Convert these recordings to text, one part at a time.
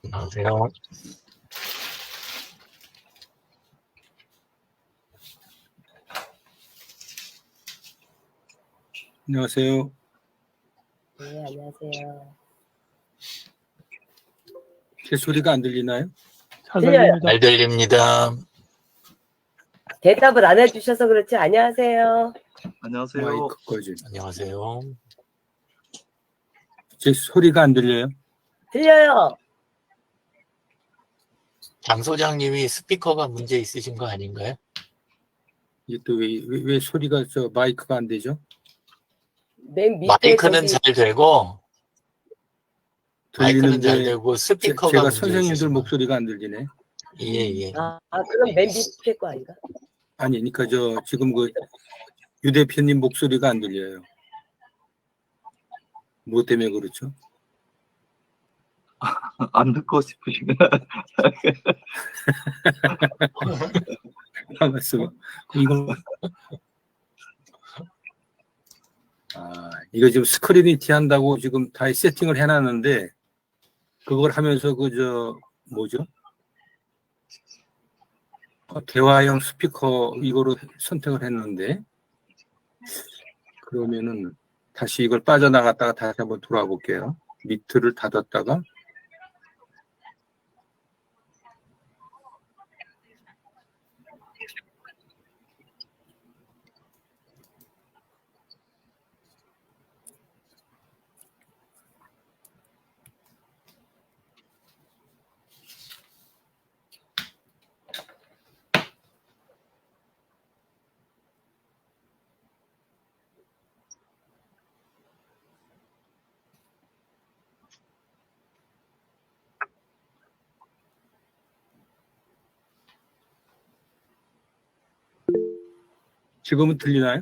안녕하세요. 안녕하세요. 네, 안녕하세요. 제 소리가 안 들리나요? 잘 들려요. 들립니다. 잘 들립니다. 대답을 안 해주셔서 그렇지. 안녕하세요. 안녕하세요. 마이크 꺼지. 안녕하세요. 제 소리가 안 들려요? 들려요. 장 소장님이 스피커가 문제 있으신 거 아닌가요? 이게 또 왜 소리가 마이크가 안 되죠? 맨 밑에 마이크는 저기 잘 되고 마이크는 잘 들리는데 되고 스피커가 제가 문제 선생님들 있으신 거. 목소리가 안 들리네. 예. 그럼 맨 밑에 거 아닌가? 아니, 그러니까 지금 유 대표님 목소리가 안 들려요. 뭐 때문에 그렇죠? 안 듣고 싶으시구나. 알았어. 이거 지금 스크리니티 한다고 지금 다 세팅을 해놨는데 그걸 하면서 뭐죠? 대화형 스피커 이거로 선택을 했는데 그러면은 다시 이걸 빠져나갔다가 다시 한번 돌아와 볼게요. 미트를 닫았다가 지금은 들리나요?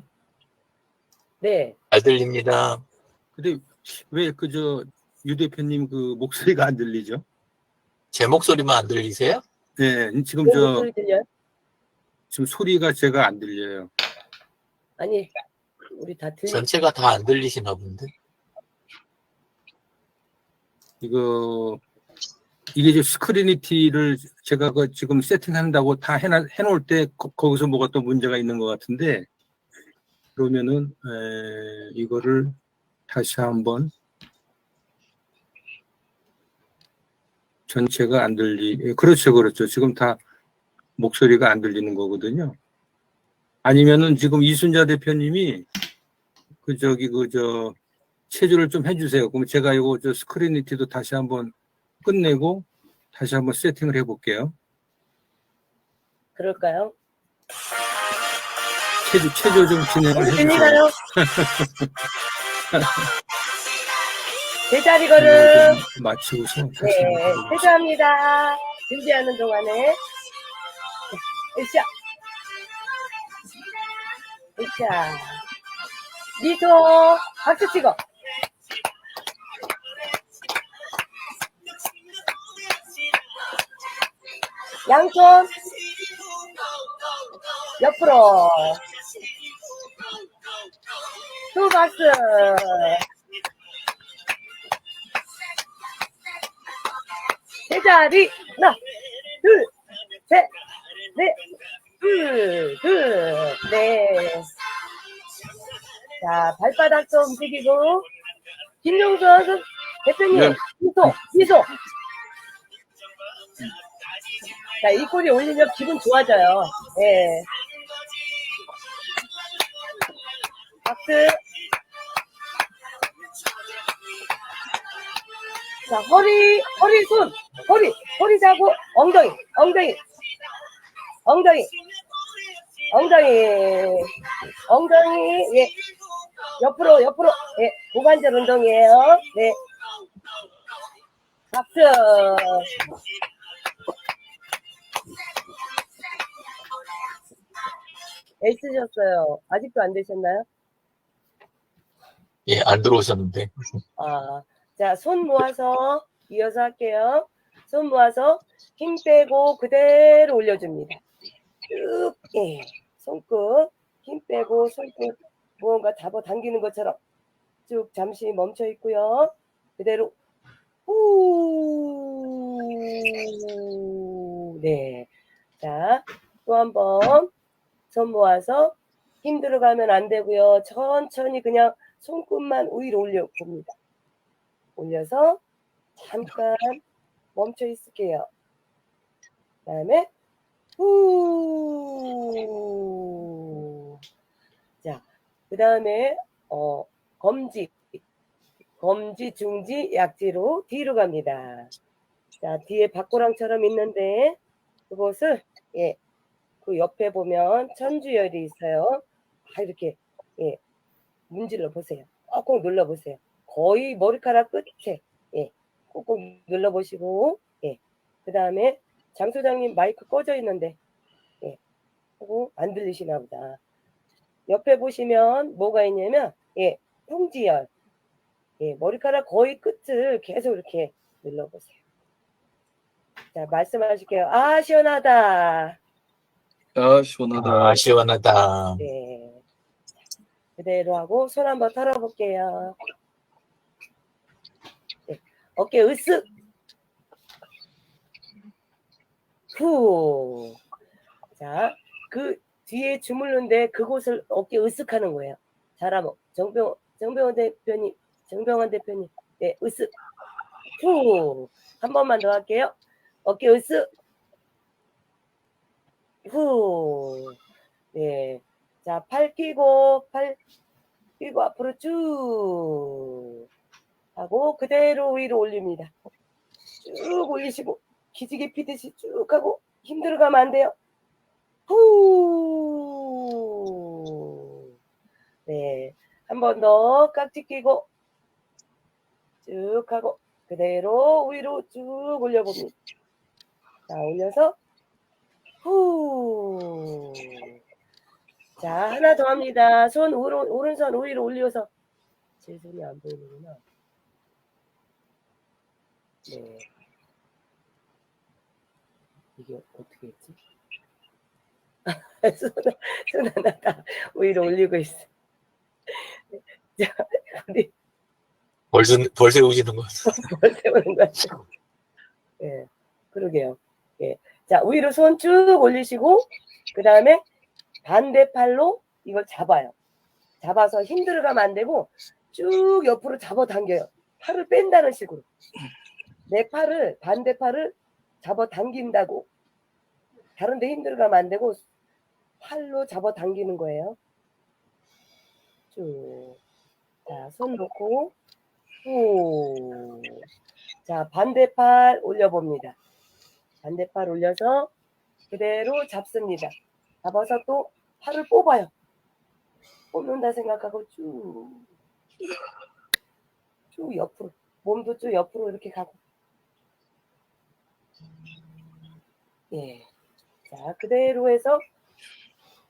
네. 잘 들립니다. 근데 왜 유 대표님 목소리가 안 들리죠? 제 목소리만 안 들리세요? 네, 지금 내 목소리 들려요? 지금 소리가 제가 안 들려요. 아니, 우리 다 들려. 전체가 다 안 들리시나 본데. 이게 지금 스크리니티를 제가 지금 세팅한다고 다 해놓을 때 거기서 뭐가 또 문제가 있는 것 같은데 그러면은 이거를 다시 한번 전체가 안 그렇죠. 지금 다 목소리가 안 들리는 거거든요. 아니면은 지금 이순자 대표님이 체조를 좀 해주세요. 그럼 제가 이거 스크리니티도 다시 한번 끝내고 다시 한번 세팅을 해볼게요. 그럴까요? 체조 좀 진행을 해주세요. 들리나요? 제자리 걸음. 마치고서 다시 네, 한번 퇴소합니다. 준비하는 동안에. 으쌰. 으쌰. 미소. 박수 치고. 양손. 옆으로. 두 박수. 제자리. 하나, 둘, 셋, 넷, 넷. 자, 발바닥도 움직이고. 김용선 대표님, 네. 미소. 자, 이 꼴이 올리면 기분 좋아져요. 네. 박수. 자, 허리 자고, 엉덩이, 예. 옆으로, 예. 고관절 운동이에요. 네. 박수. 애쓰셨어요. 아직도 안 되셨나요? 예, 안 들어오셨는데. 자, 손 모아서 이어서 할게요. 손 모아서 힘 빼고 그대로 올려줍니다. 쭉, 예. 손끝, 힘 빼고 손끝 무언가 잡아당기는 것처럼 쭉 잠시 멈춰 있고요. 그대로 후 네. 자, 또 한 번 손 모아서 힘 들어가면 안 되고요. 천천히 그냥 손끝만 위로 올려 봅니다. 올려서 잠깐 멈춰 있을게요. 그다음에 후. 자, 그다음에 검지, 중지, 약지로 뒤로 갑니다. 자, 뒤에 박고랑처럼 있는데 그것을 그 옆에 보면 천주열이 있어요. 이렇게 문질러 보세요. 꼭 눌러 보세요. 거의 머리카락 끝에 꾹꾹 눌러 보시고 그다음에 장 소장님 마이크 꺼져 있는데 하고 안 들리시나 보다. 옆에 보시면 뭐가 있냐면 통지열. 머리카락 거의 끝을 계속 이렇게 눌러 보세요. 자, 말씀하실게요. 아, 시원하다. 아, 시원하다. 시원하다. 네. 그대로 하고 손 한번 털어볼게요. 네. 어깨 으쓱. 후. 자, 그 뒤에 주물른데 그곳을 어깨 으쓱하는 거예요. 잘하면 정병원 대표님, 네, 으쓱. 후. 한 번만 더 할게요. 어깨 으쓱. 후. 네. 자, 팔 끼고 앞으로 쭉 하고 그대로 위로 올립니다. 쭉 올리시고 기지개 피듯이 쭉 하고 힘들어 가면 안 돼요. 후. 네. 한 번 더 깍지 끼고 쭉 하고 그대로 위로 쭉 올려봅니다. 자, 올려서 후. 자, 하나 더 합니다. 손 오른손 위로 올려서 제 손이 안 보이는구나. 네. 이게 어떻게 했지? 손 하나 다 위로 올리고 있어. 자, 우리 벌 세우시는 거. 뭘 세우는 거야? 예, 그러게요. 예. 자, 위로 손 쭉 올리시고, 그 다음에 반대팔로 이걸 잡아요. 잡아서 힘들어 가면 안 되고, 쭉 옆으로 잡아 당겨요. 팔을 뺀다는 식으로. 내 팔을, 반대팔을 잡아 당긴다고. 다른데 힘들어 가면 안 되고, 팔로 잡아 당기는 거예요. 쭉. 자, 손 놓고, 후. 자, 반대팔 올려봅니다. 반대팔 올려서 그대로 잡습니다. 잡아서 또 팔을 뽑아요. 뽑는다 생각하고 쭉 옆으로. 몸도 쭉 옆으로 이렇게 가고. 예. 자, 그대로 해서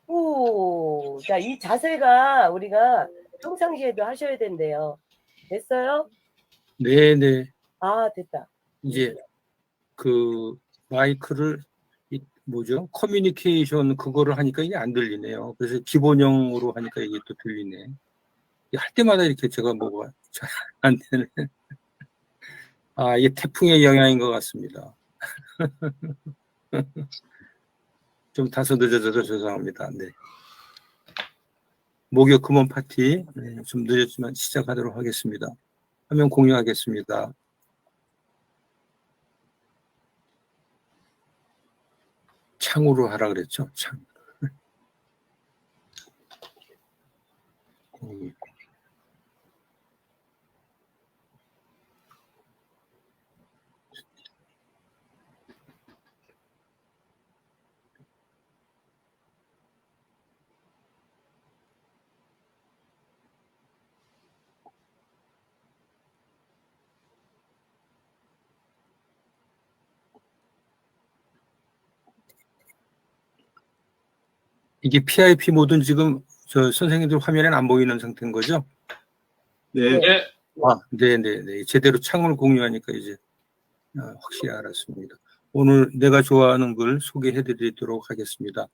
후. 자, 이 자세가 우리가 평상시에도 하셔야 된대요. 됐어요? 네네. 아, 됐다. 이제 그 마이크를 뭐죠? 커뮤니케이션 그거를 하니까 이게 안 들리네요. 그래서 기본형으로 하니까 이게 또 들리네. 할 때마다 이렇게 제가 뭐가 잘 안 되네. 아, 이게 태풍의 영향인 것 같습니다. 좀 다소 늦어져서 죄송합니다. 네. 목요 금원 파티 좀 늦었지만 시작하도록 하겠습니다. 화면 공유하겠습니다. 창으로 하라 그랬죠? 창. 이게 PIP 모드는 지금 저 선생님들 화면엔 안 보이는 상태인 거죠? 네. 아, 네네네. 제대로 창을 공유하니까 이제 확실히 알았습니다. 오늘 내가 좋아하는 글 소개해 드리도록 하겠습니다.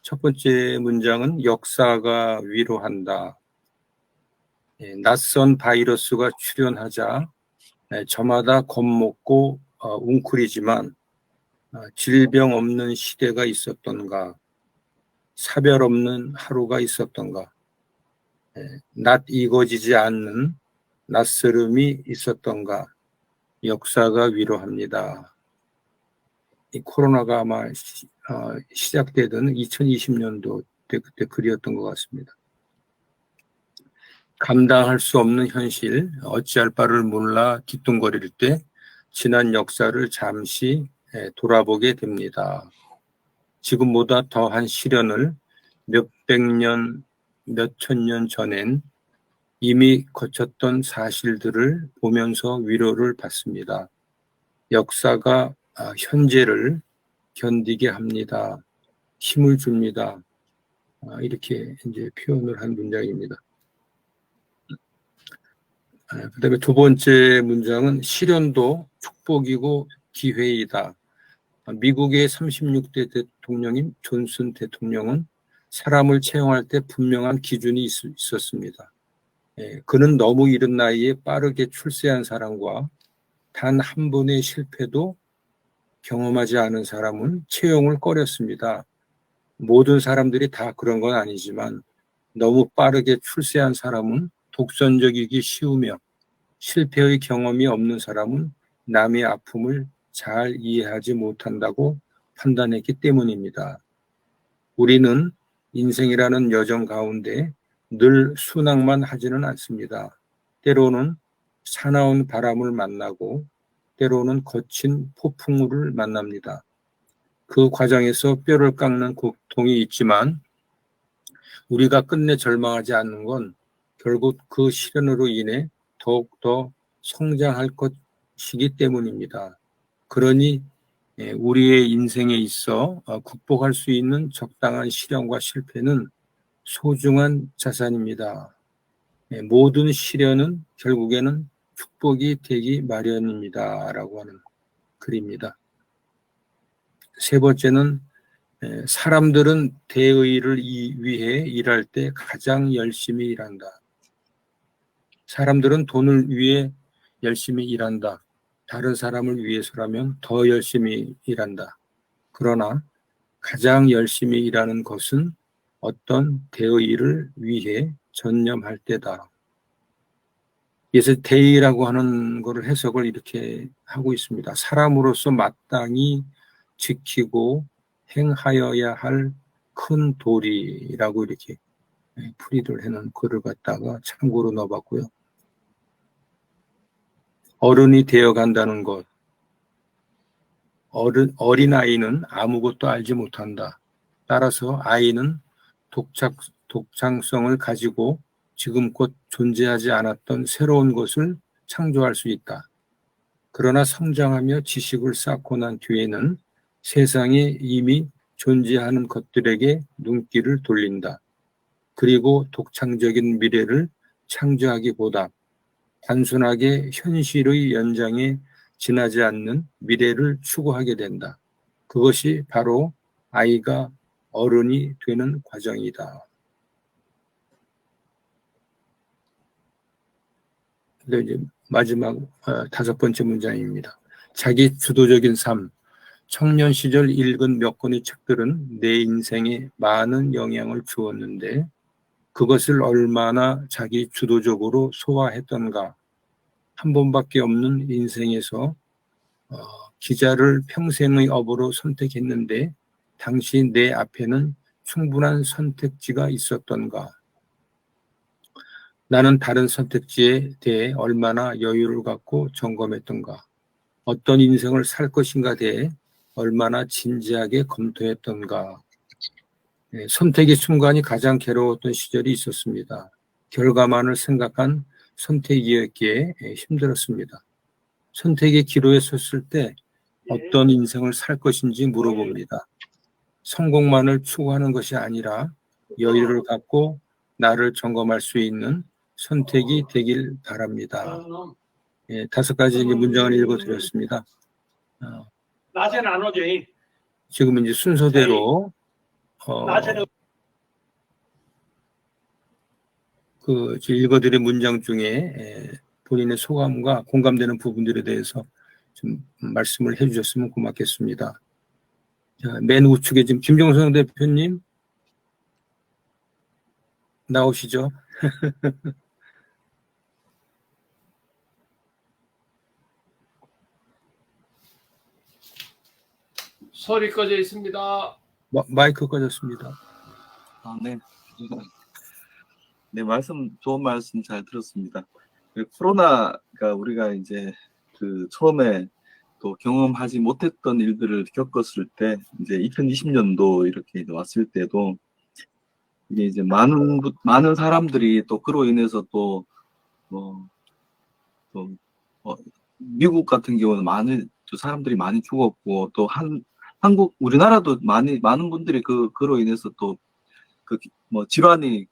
첫 번째 문장은 역사가 위로한다. 낯선 바이러스가 출현하자 저마다 겁먹고 웅크리지만 질병 없는 시대가 있었던가, 사별 없는 하루가 있었던가, 낯 익어지지 않는 낯설음이 있었던가, 역사가 위로합니다. 이 코로나가 아마 시작되던 2020년도 때 그때 글이었던 것 같습니다. 감당할 수 없는 현실, 어찌할 바를 몰라 뒤뚱거릴 때 지난 역사를 잠시 돌아보게 됩니다. 지금보다 더한 시련을 몇백 년, 몇천 년 전엔 이미 거쳤던 사실들을 보면서 위로를 받습니다. 역사가 현재를 견디게 합니다. 힘을 줍니다. 이렇게 이제 표현을 한 문장입니다. 그다음에 두 번째 문장은 시련도 축복이고 기회이다. 미국의 36대 대통령인 존슨 대통령은 사람을 채용할 때 분명한 기준이 있었습니다. 그는 너무 이른 나이에 빠르게 출세한 사람과 단 한 번의 실패도 경험하지 않은 사람은 채용을 꺼렸습니다. 모든 사람들이 다 그런 건 아니지만 너무 빠르게 출세한 사람은 독선적이기 쉬우며 실패의 경험이 없는 사람은 남의 아픔을 잘 이해하지 못한다고 판단했기 때문입니다. 우리는 인생이라는 여정 가운데 늘 순항만 하지는 않습니다. 때로는 사나운 바람을 만나고 때로는 거친 폭풍우를 만납니다. 그 과정에서 뼈를 깎는 고통이 있지만 우리가 끝내 절망하지 않는 건 결국 그 시련으로 인해 더욱더 성장할 것이기 때문입니다. 그러니 우리의 인생에 있어 극복할 수 있는 적당한 시련과 실패는 소중한 자산입니다. 모든 시련은 결국에는 축복이 되기 마련입니다. 라고 하는 글입니다. 세 번째는 사람들은 대의를 위해 일할 때 가장 열심히 일한다. 사람들은 돈을 위해 열심히 일한다. 다른 사람을 위해서라면 더 열심히 일한다. 그러나 가장 열심히 일하는 것은 어떤 대의를 위해 전념할 때다. 그래서 대의라고 하는 것을 해석을 이렇게 하고 있습니다. 사람으로서 마땅히 지키고 행하여야 할 큰 도리라고 이렇게 풀이를 해놓은 글을 갖다가 참고로 넣어봤고요. 어른이 되어간다는 것. 어린아이는 아무것도 알지 못한다. 따라서 아이는 독창성을 가지고 지금껏 존재하지 않았던 새로운 것을 창조할 수 있다. 그러나 성장하며 지식을 쌓고 난 뒤에는 세상에 이미 존재하는 것들에게 눈길을 돌린다. 그리고 독창적인 미래를 창조하기보다 단순하게 현실의 연장에 지나지 않는 미래를 추구하게 된다. 그것이 바로 아이가 어른이 되는 과정이다. 이제 마지막 다섯 번째 문장입니다. 자기 주도적인 삶. 청년 시절 읽은 몇 권의 책들은 내 인생에 많은 영향을 주었는데 그것을 얼마나 자기 주도적으로 소화했던가. 한 번밖에 없는 인생에서 기자를 평생의 업으로 선택했는데 당시 내 앞에는 충분한 선택지가 있었던가. 나는 다른 선택지에 대해 얼마나 여유를 갖고 점검했던가. 어떤 인생을 살 것인가 대해 얼마나 진지하게 검토했던가. 선택의 순간이 가장 괴로웠던 시절이 있었습니다. 결과만을 생각한 선택이었기에 힘들었습니다. 선택의 기로에 섰을 때 어떤 인생을 살 것인지 물어봅니다. 성공만을 추구하는 것이 아니라 여유를 갖고 나를 점검할 수 있는 선택이 되길 바랍니다. 다섯 가지 문장을 읽어드렸습니다. 낮에는 안 오죠. 지금 이제 순서대로 낮에는 그 읽어드린 문장 중에 본인의 소감과 공감되는 부분들에 대해서 좀 말씀을 해주셨으면 고맙겠습니다. 자, 맨 우측에 지금 김종성 대표님 나오시죠? 소리 꺼져 있습니다. 마이크 꺼졌습니다. 아, 네. 네, 좋은 말씀 잘 들었습니다. 코로나가 우리가 이제 그 처음에 또 경험하지 못했던 일들을 겪었을 때, 이제 2020년도 이렇게 왔을 때도, 이게 이제 많은 사람들이 또 그로 인해서 미국 같은 경우는 또 사람들이 많이 죽었고, 또 우리나라도 많은 분들이 그로 인해서 또 질환이,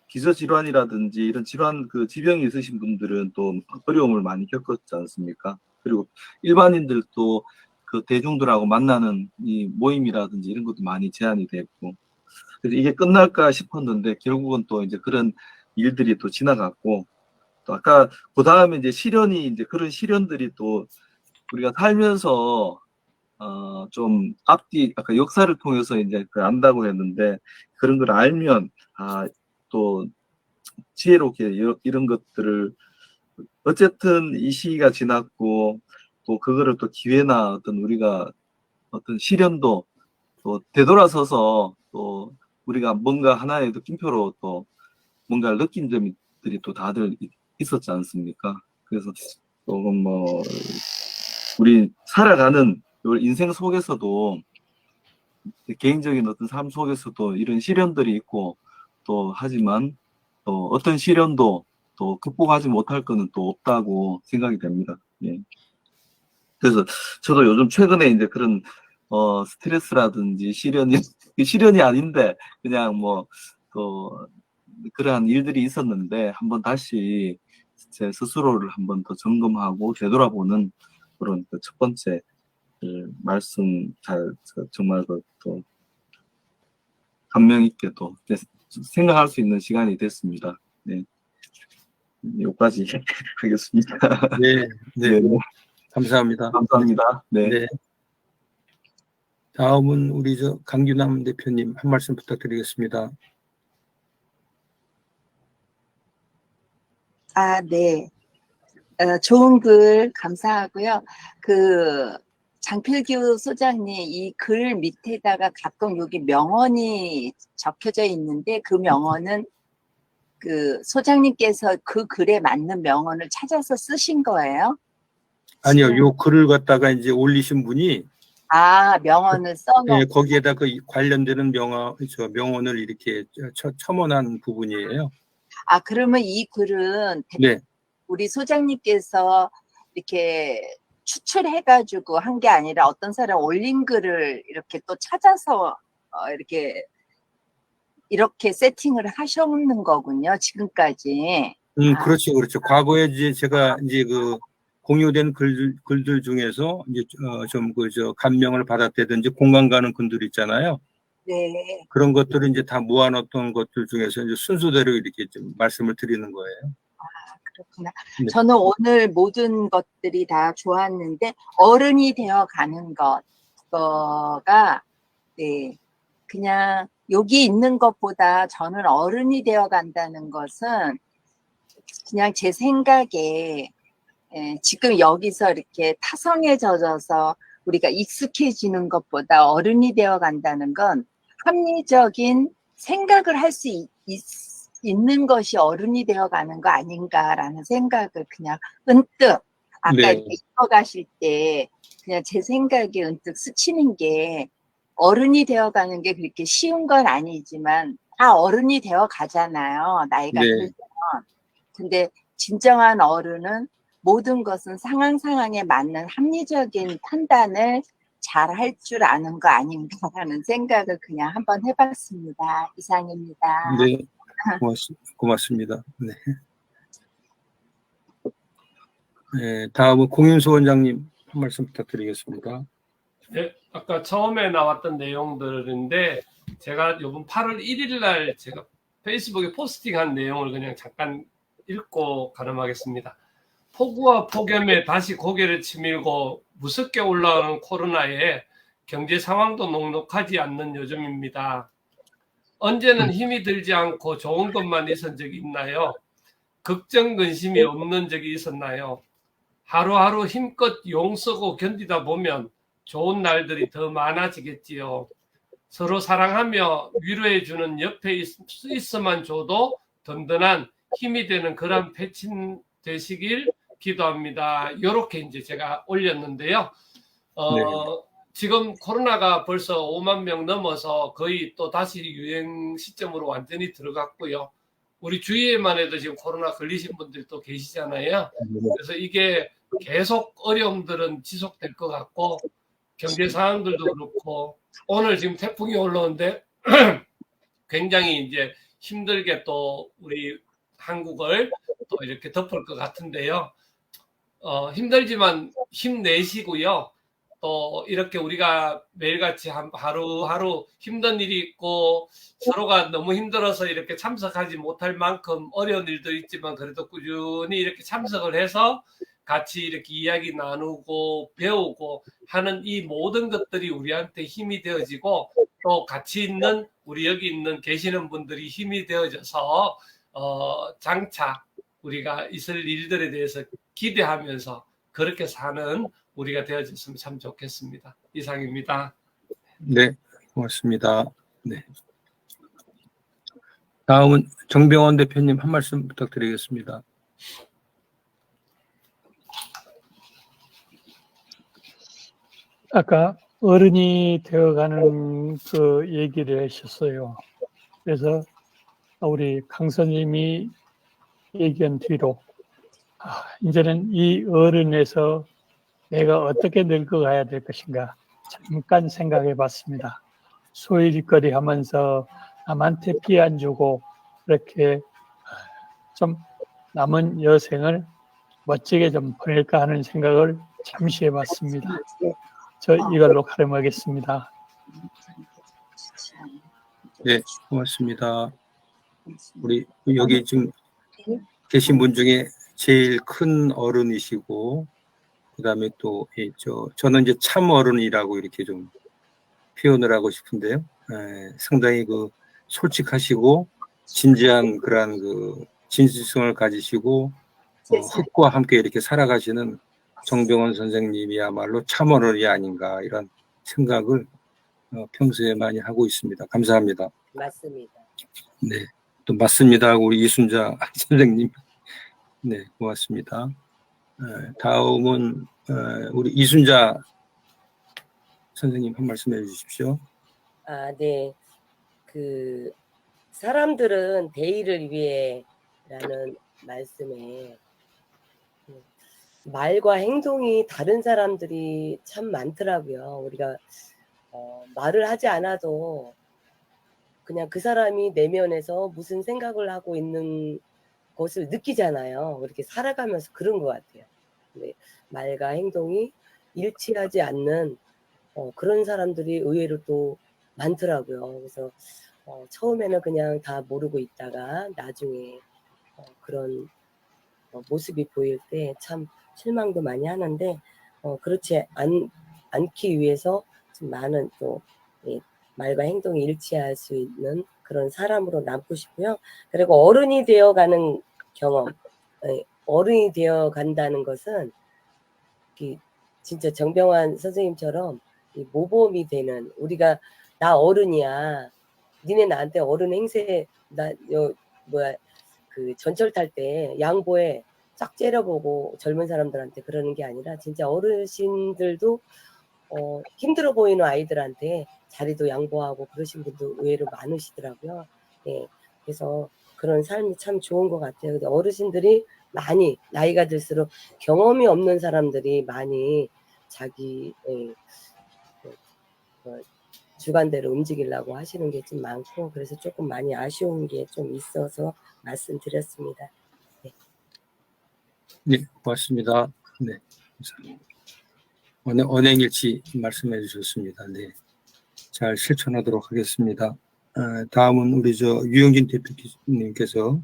기저질환이라든지 이런 지병이 있으신 분들은 또 어려움을 많이 겪었지 않습니까? 그리고 일반인들도 그 대중들하고 만나는 이 모임이라든지 이런 것도 많이 제한이 됐고, 그래서 이게 끝날까 싶었는데 결국은 또 이제 그런 일들이 또 지나갔고, 또 아까 그 다음에 이제 그런 시련들이 또 우리가 살면서 좀 아까 역사를 통해서 이제 안다고 했는데, 그런 걸 알면 또 지혜롭게 이런 것들을 어쨌든 이 시기가 지났고, 또 그거를 또 기회나 우리가 어떤 시련도 또 되돌아서서 또 우리가 뭔가 하나의 느낌표로 또 뭔가를 느낀 점들이 또 다들 있었지 않습니까? 그래서 조금 우리 살아가는 인생 속에서도, 개인적인 어떤 삶 속에서도 이런 시련들이 있고, 또 하지만 또 어떤 시련도 또 극복하지 못할 거는 또 없다고 생각이 됩니다. 예. 그래서 저도 요즘 최근에 이제 그런 스트레스라든지 시련이 아닌데 그냥 또 그러한 일들이 있었는데, 한번 다시 제 스스로를 한번 더 점검하고 되돌아보는 그런 첫 번째 말씀 정말 또 감명 있게 또 생각할 수 있는 시간이 됐습니다. 네. 여기까지 하겠습니다. 네, 네. 네. 감사합니다. 감사합니다. 네. 네. 다음은 우리 강규남 대표님 한 말씀 부탁드리겠습니다. 네. 좋은 글 감사하고요. 장필규 소장님 이 글 밑에다가 가끔 여기 명언이 적혀져 있는데, 그 명언은 소장님께서 그 글에 맞는 명언을 찾아서 쓰신 거예요? 아니요, 요 글을 갖다가 이제 올리신 분이 명언을 써놓고. 예, 거기에다 관련되는 명언을 이렇게 첨언한 부분이에요. 그러면 이 글은 네. 우리 소장님께서 이렇게 추출해가지고 한 게 아니라 어떤 사람 올린 글을 이렇게 또 찾아서 이렇게 세팅을 하셨는 거군요, 지금까지. 그렇죠. 과거에 이제 제가 이제 공유된 글들 중에서 이제 감명을 받았다든지 공감 가는 글들 있잖아요. 네. 그런 것들을 이제 다 모아놨던 것들 중에서 이제 순서대로 이렇게 좀 말씀을 드리는 거예요. 그렇구나. 네. 저는 오늘 모든 것들이 다 좋았는데, 어른이 되어 가는 그거가, 네. 그냥 여기 있는 것보다 저는 어른이 되어 간다는 것은 그냥 제 생각에, 지금 여기서 이렇게 타성에 젖어서 우리가 익숙해지는 것보다 어른이 되어 간다는 건 합리적인 생각을 할 수 있는 것이 어른이 되어 가는 거 아닌가라는 생각을 그냥 언뜻 아까 네. 이렇게 읽어가실 때 그냥 제 생각에 언뜻 스치는 게, 어른이 되어 가는 게 그렇게 쉬운 건 아니지만 다 어른이 되어 가잖아요, 나이가 네. 들면. 근데 진정한 어른은 모든 것은 상황에 맞는 합리적인 판단을 잘 할 줄 아는 거 아닌가라는 생각을 그냥 한번 해봤습니다. 이상입니다. 네. 고맙습니다. 네. 네, 다음은 공윤수 원장님 한 말씀 부탁드리겠습니다. 네, 아까 처음에 나왔던 내용들인데, 제가 이번 8월 1일 날 제가 페이스북에 포스팅한 내용을 그냥 잠깐 읽고 가름하겠습니다. 폭우와 폭염에 다시 고개를 치밀고 무섭게 올라오는 코로나에 경제 상황도 녹록하지 않는 요즘입니다. 언제는 힘이 들지 않고 좋은 것만 있은 적이 있나요? 걱정 근심이 없는 적이 있었나요? 하루하루 힘껏 용 쓰고 견디다 보면 좋은 날들이 더 많아지겠지요. 서로 사랑하며 위로해주는 옆에 있어만 줘도 든든한 힘이 되는 그런 패친 되시길 기도합니다. 이렇게 이제 제가 올렸는데요. 지금 코로나가 벌써 5만 명 넘어서 거의 또 다시 유행 시점으로 완전히 들어갔고요. 우리 주위에만 해도 지금 코로나 걸리신 분들이 또 계시잖아요. 그래서 이게 계속 어려움들은 지속될 것 같고, 경제 상황들도 그렇고, 오늘 지금 태풍이 올라오는데 굉장히 이제 힘들게 또 우리 한국을 또 이렇게 덮을 것 같은데요. 힘들지만 힘내시고요. 또 이렇게 우리가 매일같이 하루하루 힘든 일이 있고 서로가 너무 힘들어서 이렇게 참석하지 못할 만큼 어려운 일도 있지만 그래도 꾸준히 이렇게 참석을 해서 같이 이렇게 이야기 나누고 배우고 하는 이 모든 것들이 우리한테 힘이 되어지고 또 같이 있는 우리 여기 있는 계시는 분들이 힘이 되어져서 장차 우리가 있을 일들에 대해서 기대하면서 그렇게 사는 우리가 되어졌으면 참 좋겠습니다. 이상입니다. 네, 고맙습니다. 네. 다음은 정병원 대표님 한 말씀 부탁드리겠습니다. 아까 어른이 되어가는 그 얘기를 하셨어요. 그래서 우리 강 선생님이 얘기한 뒤로 이제는 이 어른에서 내가 어떻게 늙어가야 될 것인가 잠깐 생각해 봤습니다. 소일거리 하면서 남한테 피해 안 주고 그렇게 좀 남은 여생을 멋지게 좀 보낼까 하는 생각을 잠시 해봤습니다. 저 이걸로 가름하겠습니다. 네, 고맙습니다. 우리 여기 지금 계신 분 중에 제일 큰 어른이시고 그다음에 또 저는 이제 참 어른이라고 이렇게 좀 표현을 하고 싶은데요. 상당히 그 솔직하시고 진지한 그런 그 진실성을 가지시고 흙과 함께 이렇게 살아가시는 정병원 선생님이야말로 참 어른이 아닌가 이런 생각을 평소에 많이 하고 있습니다. 감사합니다. 맞습니다. 네, 또 맞습니다. 우리 이순자 선생님. 네, 고맙습니다. 다음은 우리 이순자 선생님 한 말씀 해주십시오. 네. 그 사람들은 대의를 위해라는 말씀에 말과 행동이 다른 사람들이 참 많더라고요. 우리가 말을 하지 않아도 그냥 그 사람이 내면에서 무슨 생각을 하고 있는 것을 느끼잖아요. 그렇게 살아가면서 그런 것 같아요. 근데 말과 행동이 일치하지 않는 그런 사람들이 의외로 또 많더라고요. 그래서 처음에는 그냥 다 모르고 있다가 나중에 그런 모습이 보일 때 참 실망도 많이 하는데 그렇지 않기 위해서 좀 많은 또 말과 행동이 일치할 수 있는 그런 사람으로 남고 싶고요. 그리고 어른이 되어가는 경험, 어른이 되어간다는 것은 진짜 정병환 선생님처럼 모범이 되는 우리가 나 어른이야. 니네 나한테 어른 행세 그 전철 탈 때 양보에 쫙 째려보고 젊은 사람들한테 그러는 게 아니라 진짜 어르신들도 힘들어 보이는 아이들한테 자리도 양보하고 그러신 분도 의외로 많으시더라고요. 네, 그래서 그런 삶이 참 좋은 것 같아요. 근데 어르신들이 많이 나이가 들수록 경험이 없는 사람들이 많이 자기 주관대로 움직이려고 하시는 게 좀 많고 그래서 조금 많이 아쉬운 게 좀 있어서 말씀드렸습니다. 네, 네, 고맙습니다. 네, 언행일치 말씀해 주셨습니다. 네, 잘 실천하도록 하겠습니다. 다음은 우리 유영진 대표님께서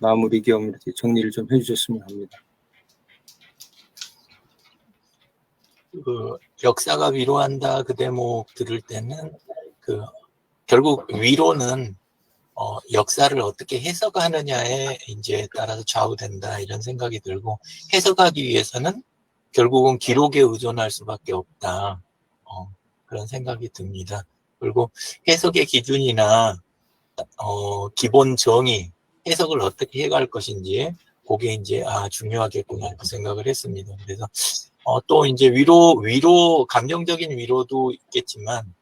마무리 겸 이렇게 정리를 좀 해주셨으면 합니다. 그 역사가 위로한다 그 대목 들을 때는 그 결국 위로는 역사를 어떻게 해석하느냐에 이제 따라서 좌우된다 이런 생각이 들고 해석하기 위해서는 결국은 기록에 의존할 수밖에 없다. 그런 생각이 듭니다. 그리고 해석의 기준이나 기본 정의, 해석을 어떻게 해갈 것인지 그게 이제 중요하겠구나 그 생각을 했습니다. 그래서 또 이제 위로 감정적인 위로도 있겠지만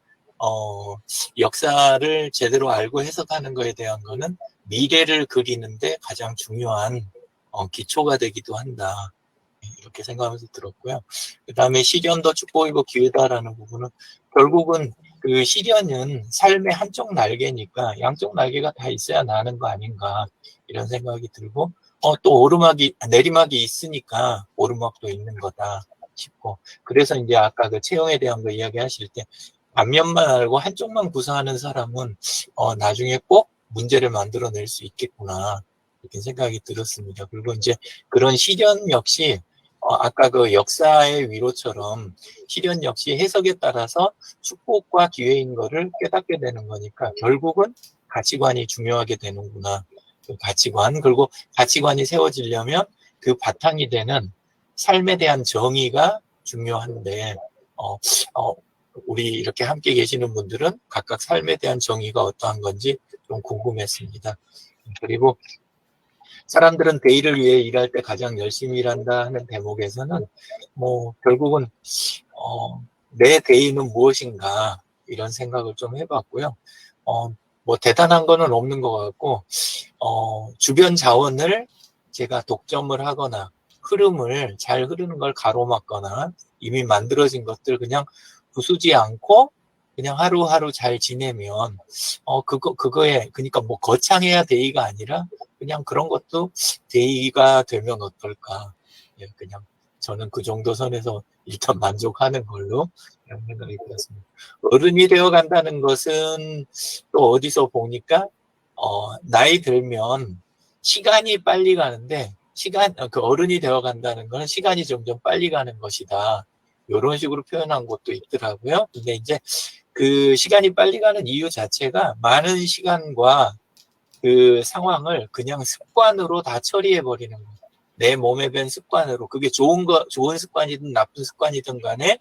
역사를 제대로 알고 해석하는 거에 대한 거는 미래를 그리는데 가장 중요한 기초가 되기도 한다. 이렇게 생각하면서 들었고요. 그 다음에 시련도 축복이고 기회다라는 부분은 결국은 그 시련은 삶의 한쪽 날개니까 양쪽 날개가 다 있어야 나는 거 아닌가 이런 생각이 들고 또 내리막이 있으니까 오르막도 있는 거다 싶고 그래서 이제 아까 그 채용에 대한 거 이야기하실 때 앞면만 알고 한쪽만 구사하는 사람은 나중에 꼭 문제를 만들어낼 수 있겠구나 이렇게 생각이 들었습니다. 그리고 이제 그런 시련 역시 아까 그 역사의 위로처럼 시련 역시 해석에 따라서 축복과 기회인 거를 깨닫게 되는 거니까 결국은 가치관이 중요하게 되는구나. 그 가치관, 그리고 가치관이 세워지려면 그 바탕이 되는 삶에 대한 정의가 중요한데, 우리 이렇게 함께 계시는 분들은 각각 삶에 대한 정의가 어떠한 건지 좀 궁금했습니다. 그리고 사람들은 대의를 위해 일할 때 가장 열심히 일한다 하는 대목에서는 결국은 내 대의는 무엇인가 이런 생각을 좀 해봤고요. 대단한 거는 없는 것 같고 주변 자원을 제가 독점을 하거나 흐름을 잘 흐르는 걸 가로막거나 이미 만들어진 것들 그냥 부수지 않고 그냥 하루하루 잘 지내면 그거에 그러니까 거창해야 대의가 아니라 그냥 그런 것도 대의가 되면 어떨까. 예, 그냥 저는 그 정도 선에서 일단 만족하는 걸로 이런 생각이 들었습니다. 어른이 되어 간다는 것은 또 어디서 보니까 나이 들면 시간이 빨리 가는데 그 어른이 되어 간다는 것은 시간이 점점 빨리 가는 것이다. 이런 식으로 표현한 것도 있더라고요. 근데 이제 그 시간이 빨리 가는 이유 자체가 많은 시간과 그 상황을 그냥 습관으로 다 처리해버리는 거예요. 내 몸에 밴 습관으로. 그게 좋은 습관이든 나쁜 습관이든 간에,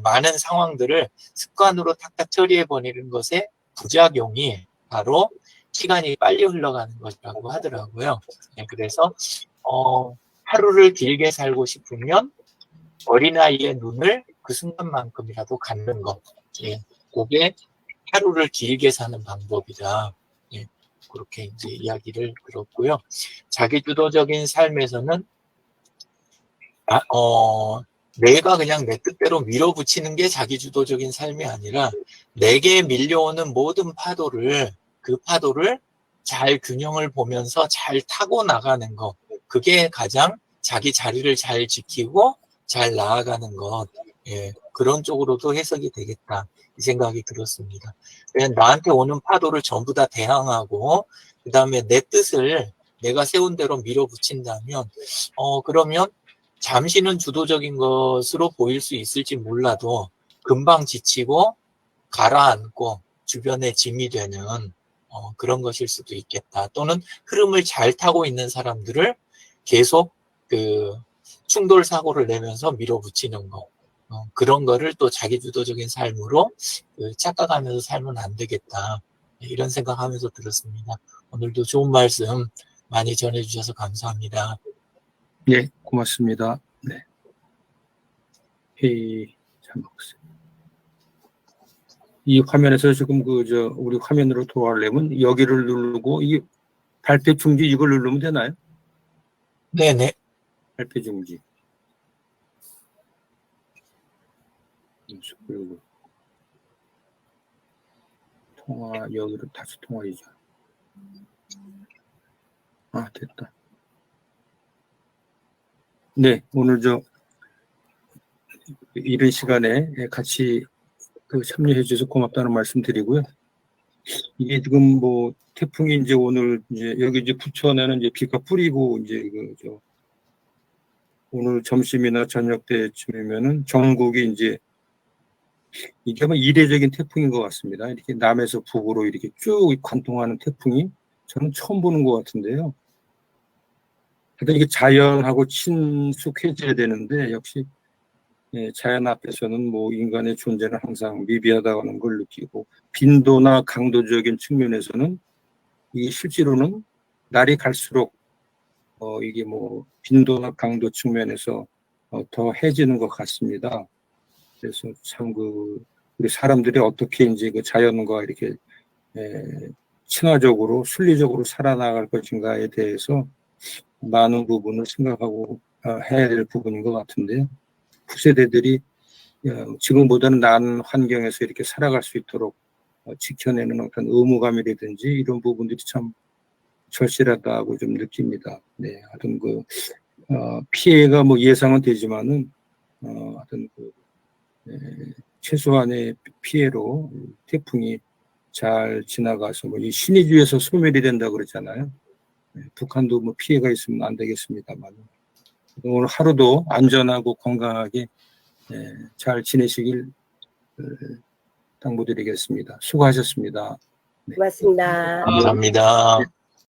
많은 상황들을 습관으로 탁탁 처리해버리는 것의 부작용이 바로 시간이 빨리 흘러가는 것이라고 하더라고요. 네, 그래서, 하루를 길게 살고 싶으면 어린아이의 눈을 그 순간만큼이라도 갖는 것. 예, 그게 하루를 길게 사는 방법이다. 예, 그렇게 이제 이야기를 들었고요. 자기주도적인 삶에서는 내가 그냥 내 뜻대로 밀어붙이는 게 자기주도적인 삶이 아니라 내게 밀려오는 모든 그 파도를 잘 균형을 보면서 잘 타고 나가는 것. 그게 가장 자기 자리를 잘 지키고 잘 나아가는 것. 예, 그런 쪽으로도 해석이 되겠다. 이 생각이 들었습니다. 나한테 오는 파도를 전부 다 대항하고 그 다음에 내 뜻을 내가 세운 대로 밀어붙인다면 그러면 잠시는 주도적인 것으로 보일 수 있을지 몰라도 금방 지치고 가라앉고 주변에 짐이 되는 그런 것일 수도 있겠다. 또는 흐름을 잘 타고 있는 사람들을 계속 그 충돌 사고를 내면서 밀어붙이는 거. 그런 거를 또 자기주도적인 삶으로 착각하면서 살면 안 되겠다. 이런 생각하면서 들었습니다. 오늘도 좋은 말씀 많이 전해주셔서 감사합니다. 네, 고맙습니다. 네. 회의 잘 먹었어요. 이 화면에서 지금 우리 화면으로 돌아가려면 여기를 누르고 이 발표 중지 이걸 누르면 되나요? 네네. 발표 중지. 그리고 통화 여기로 다시 통화이죠. 됐다. 네, 오늘 이런 시간에 같이 참여해 주셔서 고맙다는 말씀 드리고요. 이게 지금 태풍이 이제 오늘 여기 부천에는 비가 뿌리고 오늘 점심이나 저녁 때쯤이면은 전국이 이제 이게 아마 이례적인 태풍인 것 같습니다. 이렇게 남에서 북으로 이렇게 쭉 관통하는 태풍이 저는 처음 보는 것 같은데요. 하여튼 이게 자연하고 친숙해져야 되는데 역시 자연 앞에서는 뭐 인간의 존재는 항상 미비하다는 걸 느끼고 빈도나 강도적인 측면에서는 이게 실제로는 날이 갈수록 이게 뭐 빈도나 강도 측면에서 더 해지는 것 같습니다. 그래서 참 우리 사람들이 어떻게 이제 그 자연과 이렇게 친화적으로 순리적으로 살아나갈 것인가에 대해서 많은 부분을 생각하고 해야 될 부분인 것 같은데요. 후세대들이 지금보다는 나은 환경에서 이렇게 살아갈 수 있도록 지켜내는 어떤 의무감이라든지 이런 부분들이 참 절실하다고 좀 느낍니다. 네, 하여튼 피해가 뭐 예상은 되지만은 하여튼 최소한의 피해로 태풍이 잘 지나가서 뭐 이 신의주에서 소멸이 된다 그러잖아요. 북한도 뭐 피해가 있으면 안 되겠습니다만 오늘 하루도 안전하고 건강하게 잘 지내시길 당부드리겠습니다. 수고하셨습니다. 고맙습니다. 감사합니다.